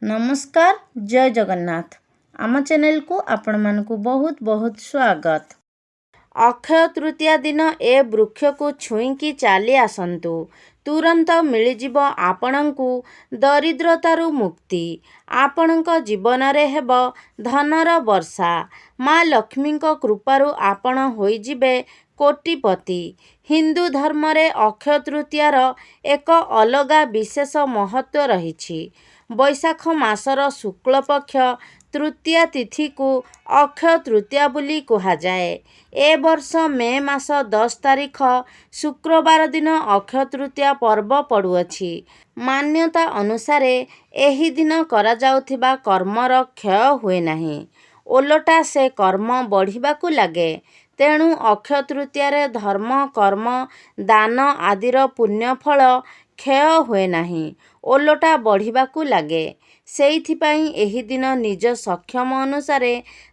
नमस्कार जय जगन्नाथ आम चैनल को आपण मानकु बहुत बहुत स्वागत। अक्षय तृतीया दिन ए वृक्ष को छुईकी चली आसतु तुरंत मिलजिब आपणंकु दरिद्रतारु मुक्ति। आपणक जीवन रे हेब धनर वर्षा। माँ लक्ष्मी कृपारु आपण होइजिबे कोटिपति। हिंदू धर्म रे अक्षय तृतीयार एक अलगा विशेष महत्व रहिछि। बैशाख मासर शुक्ल पक्ष तृतीया तिथि को अक्षय तृतीया बोली कुहाजाए। ए वर्ष मे मास 10 तारिख शुक्रवार दिन अक्षय तृतीया पर्व पड़ुअछि। मान्यता अनुसार एही दिन करा जाउथिबा कर्मर क्षय हुए नाही, ओलटा से कर्म बढ़िबाकु लागे। तेणु अक्षय तृतीया धर्म कर्म दान आदिर पुण्य फल क्षय हुए नाही, ओलटा बढ़िबाकु लागे। सेइथिपाई एही दिन निज सक्षम अनुसार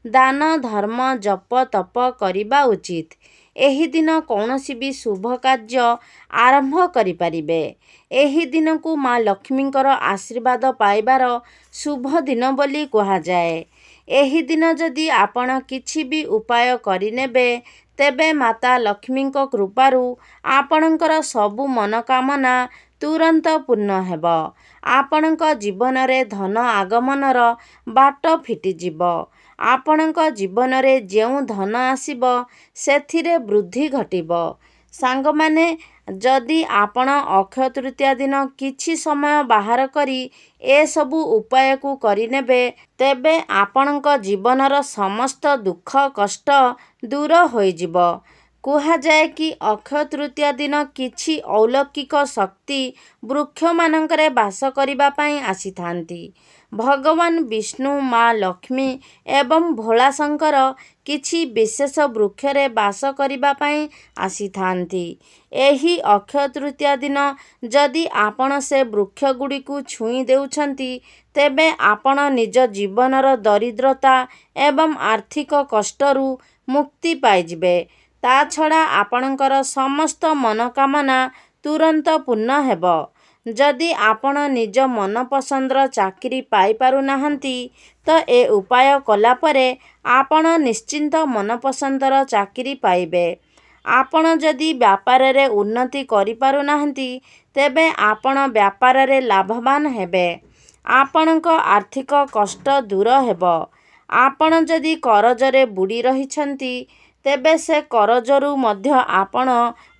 दान धर्म जप तप करिबा उचित। एही दिन कौनसी भी शुभ कार्य आरंभ करि परिबे। एही दिन को माँ लक्ष्मींकर आशीर्वाद पाइबार शुभ दिन बोली कुहाजाए। एही दिन जदि आपण किछि भी उपाय करिनेबे तेबे माता लक्ष्मींक कृपारु आपणकर सबु मनोकामना तुरंत पूर्ण हेब। आपणक जीवन रे धन आगमनर बाट फिटिजिब। आपणक जीवन रे जेउ धन आसिब सेथिरे वृद्धि घटिब। सांगमाने जदि आपण अक्षय तृतीया दिन किछि समय बाहर करी ए सबु उपाय को करिनेबे तेबे आपणक जीवनर समस्त दुख कष्ट दूर होइजिब। कुहाजाए कि अक्षय तृतीया दिन किछि अलौकिक शक्ति वृक्ष मानकरे बास करिबा पई आसीथांती। भगवान विष्णु माँ लक्ष्मी एवं भोला शंकर किछि विशेष वृक्षरे बास करिबा पई आसीथांती। एही अक्षय तृतीया दिन जदि आपण से वृक्ष गुडी को छुई देउछंती तेबे आपण निज जीवनर दरिद्रता एवं आर्थिक कष्टरू मुक्ति पाइजिबे। ता छड़ा आपणकर समस्त मनोकामना तुरंत पूर्ण हेब। जदि आपण निज मन पसंदर चाकरी पाई पारु नाहंती तो ए उपाय कला परे आपण निश्चिंत मन पसंदर चाकरी पाइबे। आपण जदि व्यापार रे उन्नति करि पारु नाहंती तेबे आपण व्यापार रे लाभवान हेबे। आपणक आर्थिक कष्ट दूर हेब। आपण जदि करजरे बुड़ी रहिछंती तेबे से करजरू मध्य आपण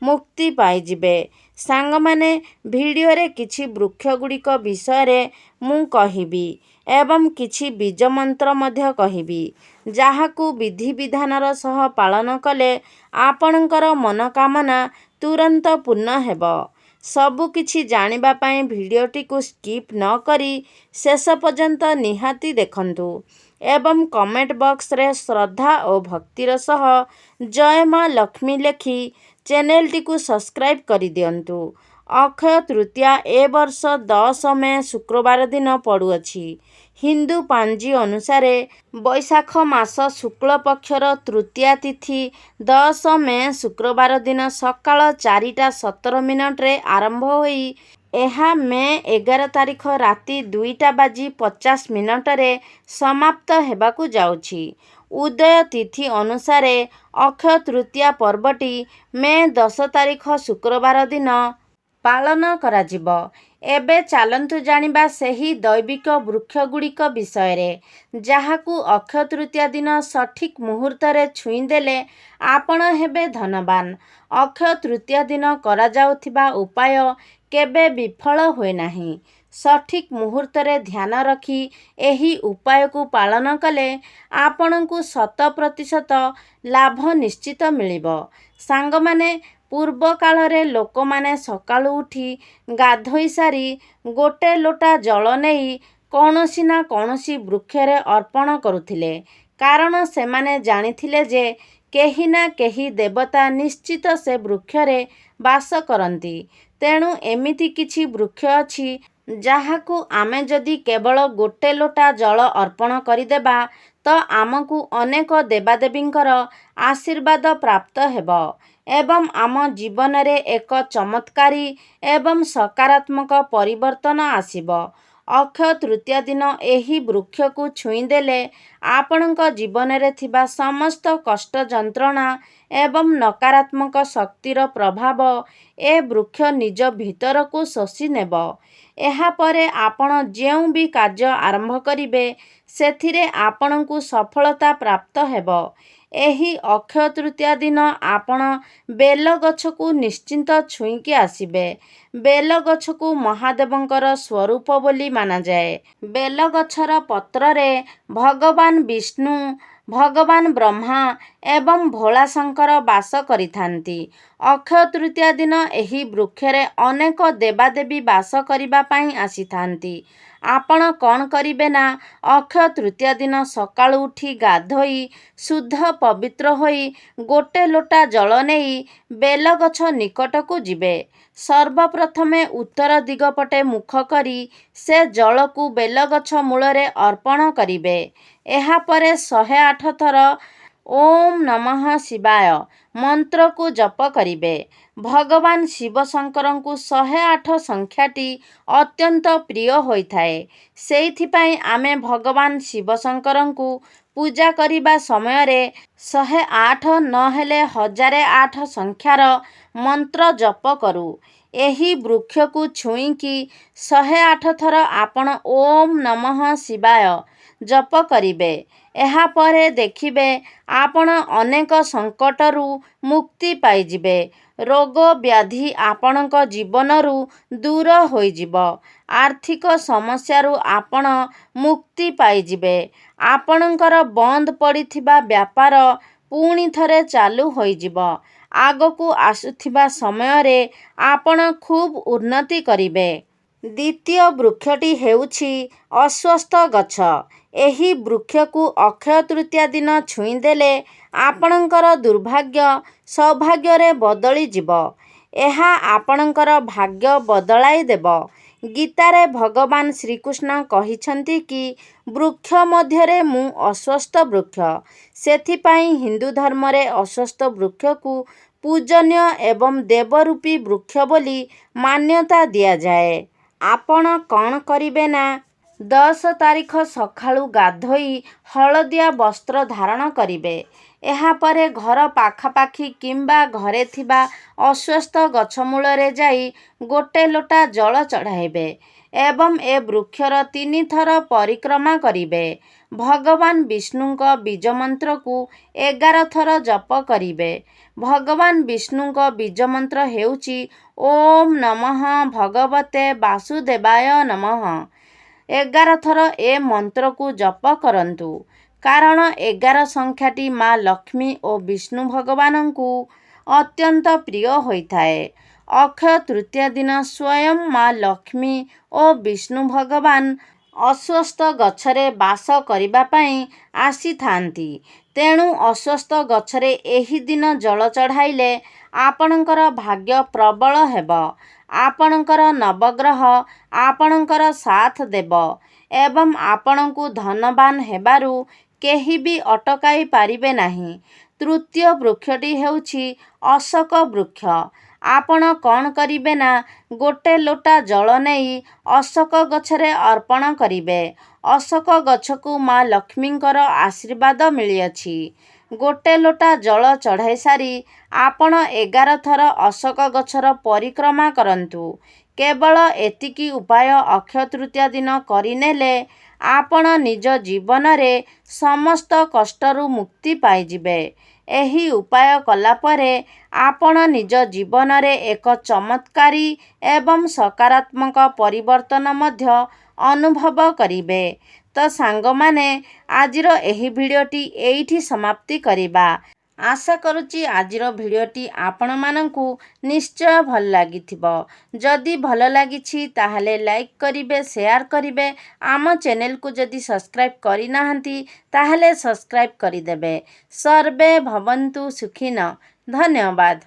मुक्ति पाइजिबे। सांगमाने भिडियो रे किछि वृक्ष गुड़िक विषय रे मु कहिबी एवं किछि बीज मंत्र मध्य कहिबी जाहाकू विधि विधानर सह पालन कले आपणकर मनोकामना तुरंत पूर्ण हेब। सबु किछि जानिबा पई भिडियोटी को स्किप न करी शेष पर्यंत निहाती देखंतु एवं कमेंट बॉक्स रे श्रद्धा और भक्तिर सह जय माँ लक्ष्मी लेखि चैनलटी को सब्सक्राइब करि दियंतु। अक्षय तृतीया ए वर्ष 10 मे शुक्रवार दिन पड़ुअछि। हिंदू पांजी अनुसार बैशाख मास शुक्ल पक्षर तृतीया तिथि 10 मे शुक्रवार दिन सकाळ 4:17 रे आरंभ होई एहा मे 11 तारिख राति 2:50 रे समाप्त हेबाकु जाउछि। उदय तिथि अनुसार अक्षय तृतीया पर्वटी मे 10 तारिख शुक्रवार दिन पालन कराजिब। एबे चालंतु जानिबा सेही दैविक वृक्ष गुड़िक विषय रे जाहाकू अक्षय तृतीया दिन सठिक मुहूर्त रे छुई देले आपण हेबे धनवान। अक्षय तृतीया दिन करा जाउथिबा उपाय केबे विफल हुए नाही। सठिक मुहूर्त रे ध्यान रखी एही उपाय को पालन कले आपणकु 100% लाभ निश्चित मिलिबो। सांगमाने पूर्व काल रे लोक माने सकाळु उठी गाधोई सारी गोटे लोटा जल नेई कौनसी ना कौनसी वृक्षरे अर्पण करुथिले, कारण सेमाने जानिथिले जे केही ना केही देवता निश्चित से वृक्षरे बास करंती। तेणु एमिति किछि वृक्ष अछि जाहाकू आमे जदि केवल गोटे लोटा जल अर्पण करिदेबा तो आमकू अनेक देवादेवींकर आशीर्वाद प्राप्त हेब एवं आम जीवन रे एक चमत्कारी एवं सकारात्मक परिवर्तन आसिब। ଅକ୍ଷୟ ତୃତୀୟା ଦିନ ଏହି ବୃକ୍ଷକୁ ଛୁଇଁଦେଲେ ଆପଣଙ୍କ ଜୀବନରେ ଥିବା ସମସ୍ତ କଷ୍ଟ ଯନ୍ତ୍ରଣା ଏବଂ ନକାରାତ୍ମକ ଶକ୍ତିର ପ୍ରଭାବ ଏ ବୃକ୍ଷ ନିଜ ଭିତରକୁ ଶୋଷି ନେବ। ଏହାପରେ ଆପଣ ଯେଉଁ ବି କାର୍ଯ୍ୟ ଆରମ୍ଭ କରିବେ ସେଥିରେ ଆପଣଙ୍କୁ ସଫଳତା ପ୍ରାପ୍ତ ହେବ। ଏହି ଅକ୍ଷୟ ତୃତୀୟା ଦିନ ଆପଣ ବେଲ ଗଛକୁ ନିଶ୍ଚିନ୍ତ ଛୁଇଁକି ଆସିବେ। ବେଲ ଗଛକୁ ମହାଦେବଙ୍କର ସ୍ୱରୂପ ବୋଲି ମାନାଯାଏ। ବେଲ ଗଛର ପତ୍ରରେ ଭଗବାନ ବିଷ୍ଣୁ, ଭଗବାନ ବ୍ରହ୍ମା ଏବଂ ଭୋଳା ଶଙ୍କର ବାସ କରିଥାନ୍ତି। ଅକ୍ଷୟ ତୃତୀୟା ଦିନ ଏହି ବୃକ୍ଷରେ ଅନେକ ଦେବାଦେବୀ ବାସ କରିବା ପାଇଁ ଆସିଥାନ୍ତି। ଆପଣ କ'ଣ କରିବେ ନା ଅକ୍ଷୟ ତୃତୀୟା ଦିନ ସକାଳୁ ଉଠି ଗାଧୋଇ ଶୁଦ୍ଧ ପବିତ୍ର ହୋଇ ଗୋଟେ ଲୋଟା ଜଳ ନେଇ ବେଲଗଛ ନିକଟକୁ ଯିବେ। ସର୍ବପ୍ରଥମେ ଉତ୍ତର ଦିଗ ପଟେ ମୁଖ କରି ସେ ଜଳକୁ ବେଲଗଛ ମୂଳରେ ଅର୍ପଣ କରିବେ। ଏହାପରେ 108 ଥର ଓମ୍ ନମଃ ଶିବାୟ ମନ୍ତ୍ରକୁ ଜପ କରିବେ। ଭଗବାନ ଶିବ ଶଙ୍କରଙ୍କୁ 108 ସଂଖ୍ୟାଟି ଅତ୍ୟନ୍ତ ପ୍ରିୟ ହୋଇଥାଏ। ସେଇଥିପାଇଁ ଆମେ ଭଗବାନ ଶିବ ଶଙ୍କରଙ୍କୁ ପୂଜା କରିବା ସମୟରେ 108 ନହେଲେ 1008 ସଂଖ୍ୟାର ମନ୍ତ୍ର ଜପ କରୁ। ଏହି ବୃକ୍ଷକୁ ଛୁଇଁକି 108 ଥର ଆପଣ ଓମ୍ ନମଃ ଶିବାୟ ଜପ କରିବେ। ଏହାପରେ ଦେଖିବେ ଆପଣ ଅନେକ ସଙ୍କଟରୁ ମୁକ୍ତି ପାଇଯିବେ। ରୋଗ ବ୍ୟାଧି ଆପଣଙ୍କ ଜୀବନରୁ ଦୂର ହୋଇଯିବ। ଆର୍ଥିକ ସମସ୍ୟାରୁ ଆପଣ ମୁକ୍ତି ପାଇଯିବେ। ଆପଣଙ୍କର ବନ୍ଦ ପଡ଼ିଥିବା ବ୍ୟାପାର ପୁଣି ଥରେ ଚାଲୁ ହୋଇଯିବ। ଆଗକୁ ଆସୁଥିବା ସମୟରେ ଆପଣ ଖୁବ୍ ଉନ୍ନତି କରିବେ। ଦ୍ୱିତୀୟ ବୃକ୍ଷଟି ହେଉଛି ଅଶ୍ୱତ୍ଥ ଗଛ। ଏହି ବୃକ୍ଷକୁ ଅକ୍ଷୟ ତୃତୀୟା ଦିନ ଛୁଇଁଦେଲେ ଆପଣଙ୍କର ଦୁର୍ଭାଗ୍ୟ ସୌଭାଗ୍ୟରେ ବଦଳିଯିବ। ଏହା ଆପଣଙ୍କର ଭାଗ୍ୟ ବଦଳାଇ ଦେବ। ଗୀତାରେ ଭଗବାନ ଶ୍ରୀକୃଷ୍ଣ କହିଛନ୍ତି କି ବୃକ୍ଷ ମଧ୍ୟରେ ମୁଁ ଅଶ୍ୱତ୍ଥ ବୃକ୍ଷ। ସେଥିପାଇଁ ହିନ୍ଦୁ ଧର୍ମରେ ଅଶ୍ୱତ୍ଥ ବୃକ୍ଷକୁ ପୂଜନୀୟ ଏବଂ ଦେବରୂପୀ ବୃକ୍ଷ ବୋଲି ମାନ୍ୟତା ଦିଆଯାଏ। ଆପଣ କ'ଣ କରିବେ ନା 10 ତାରିଖ ସକାଳୁ ଗାଧୋଇ ହଳଦିଆ ବସ୍ତ୍ର ଧାରଣ କରିବେ। ଏହାପରେ ଘର ପାଖାପାଖି କିମ୍ବା ଘରେ ଥିବା ଅଶ୍ୱତ୍ଥ ଗଛ ମୂଳରେ ଯାଇ ଗୋଟେ ଲୋଟା ଜଳ ଚଢ଼ାଇବେ ଏବଂ ଏ ବୃକ୍ଷର 3 ଥର ପରିକ୍ରମା କରିବେ। ଭଗବାନ ବିଷ୍ଣୁଙ୍କ ବୀଜମନ୍ତ୍ରକୁ 11 ଥର ଜପ କରିବେ। ଭଗବାନ ବିଷ୍ଣୁଙ୍କ ବୀଜମନ୍ତ୍ର ହେଉଛି ଓମ୍ ନମଃ ଭଗବତେ ବାସୁଦେବାୟ ନମଃ। 11 ଥର ଏ ମନ୍ତ୍ରକୁ ଜପ କରନ୍ତୁ। କାରଣ 11 ସଂଖ୍ୟାଟି ମା ଲକ୍ଷ୍ମୀ ଓ ବିଷ୍ଣୁ ଭଗବାନଙ୍କୁ ଅତ୍ୟନ୍ତ ପ୍ରିୟ ହୋଇଥାଏ। ଅକ୍ଷୟ ତୃତୀୟା ଦିନ ସ୍ୱୟଂ ମା ଲକ୍ଷ୍ମୀ ଓ ବିଷ୍ଣୁ ଭଗବାନ ଅଶ୍ୱତ୍ଥ ଗଛରେ ବାସ କରିବା ପାଇଁ ଆସିଥାନ୍ତି। ତେଣୁ ଅଶ୍ୱତ୍ଥ ଗଛରେ ଏହି ଦିନ ଜଳ ଚଢ଼ାଇଲେ ଆପଣଙ୍କର ଭାଗ୍ୟ ପ୍ରବଳ ହେବ। ଆପଣଙ୍କର ନବଗ୍ରହ ଆପଣଙ୍କର ସାଥ ଦେବ ଏବଂ ଆପଣଙ୍କୁ ଧନବାନ ହେବାରୁ କେହି ବି ଅଟକାଇ ପାରିବେ ନାହିଁ। ତୃତୀୟ ବୃକ୍ଷଟି ହେଉଛି ଅଶୋକ ବୃକ୍ଷ। ଆପଣ କ'ଣ କରିବେ ନା ଗୋଟେ ଲୋଟା ଜଳ ନେଇ ଅଶୋକ ଗଛରେ ଅର୍ପଣ କରିବେ। ଅଶୋକ ଗଛକୁ ମା ଲକ୍ଷ୍ମୀଙ୍କର ଆଶୀର୍ବାଦ ମିଳିଅଛି। ଗୋଟେ ଲୋଟା ଜଳ ଚଢ଼ାଇ ସାରି ଆପଣ 11 ଥର ଅଶୋକ ଗଛର ପରିକ୍ରମା କରନ୍ତୁ। କେବଳ ଏତିକି ଉପାୟ ଅକ୍ଷୟ ତୃତୀୟା ଦିନ କରିନେଲେ ଆପଣ ନିଜ ଜୀବନରେ ସମସ୍ତ କଷ୍ଟରୁ ମୁକ୍ତି ପାଇଯିବେ। ଏହି ଉପାୟ କଲା ପରେ ଆପଣ ନିଜ ଜୀବନରେ ଏକ ଚମତ୍କାରୀ ଏବଂ ସକାରାତ୍ମକ ପରିବର୍ତ୍ତନ ମଧ୍ୟ ଅନୁଭବ କରିବେ। ତ ସାଙ୍ଗମାନେ ଆଜିର ଏହି ଭିଡ଼ିଓଟି ଏଇଠି ସମାପ୍ତି କରିବା। ଆଶା କରୁଛି ଆଜିର ଭିଡ଼ିଓଟି ଆପଣମାନଙ୍କୁ ନିଶ୍ଚୟ ଭଲ ଲାଗିଥିବ। ଯଦି ଭଲ ଲାଗିଛି ତାହେଲେ ଲାଇକ୍ କରିବେ, ସେୟାର କରିବେ। ଆମ ଚ୍ୟାନେଲକୁ ଯଦି ସବସ୍କ୍ରାଇବ୍ କରିନାହାନ୍ତି ତାହେଲେ ସବସ୍କ୍ରାଇବ୍ କରିଦେବେ। ସର୍ବେ ଭବନ୍ତୁ ସୁଖିନଃ। ଧନ୍ୟବାଦ।